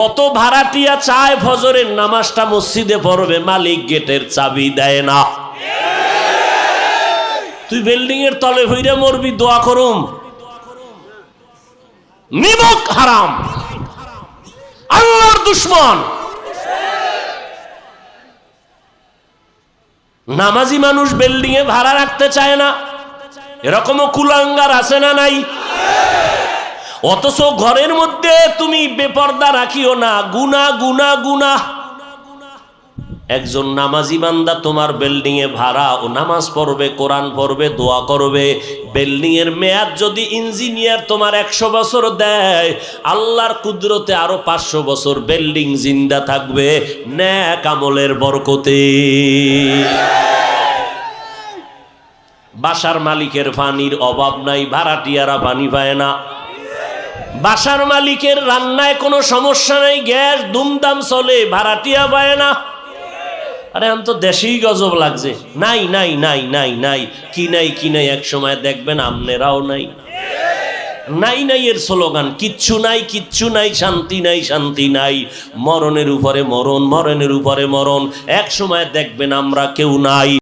কত ভাড়াটিয়া চায় ফজরের নামাজটা মসজিদে পড়বে, মালিক গেটের চাবি দেয় না। তুই বিল্ডিং এর তলে হইরে মরবি, দোয়া করুম। নিমক হারাম, আল্লাহর দুশমন। নামাজি মানুষ বিল্ডিং এ ভাড়া রাখতে চায় না, এরকমও কুলাঙ্গার আছে না নাই? অথচ ঘরের মধ্যে তুমি বেপর্দা রাখিও না, গুনাহ গুনাহ গুনাহ। একজন নামাজি বান্দা তোমার বিল্ডিং এ ভাড়া, ও নামাজ পড়বে, কোরআন পড়বে, দোয়া করবে। বিল্ডিং এর মেয়াদ যদি ইঞ্জিনিয়ার তোমার 100 বছর দেয়, আল্লাহর কুদরতে আরো 500 বছর বিল্ডিং জিন্দা থাকবে নেক আমলের বরকতে। বাসার মালিকের পানির অভাব নাই, ভাড়াটিয়ারা পানি পায় না। বাসার মালিকের রান্নায় কোনো সমস্যা নাই, গ্যাস দুমদাম চলে, ভাড়াটিয়া পায় না। আরে আমি তো দেশেই গজব লাগছে, নাই নাই নাই নাই নাই, কি নাই কি নাই। এক সময় দেখবেন আমনেরাও নাই। নাই নাই এর স্লোগান, কিচ্ছু নাই কিচ্ছু নাই, শান্তি নাই শান্তি নাই, মরণের উপরে মরণ, মরণের উপরে মরণ। এক সময় দেখবেন আমরা কেউ নাই।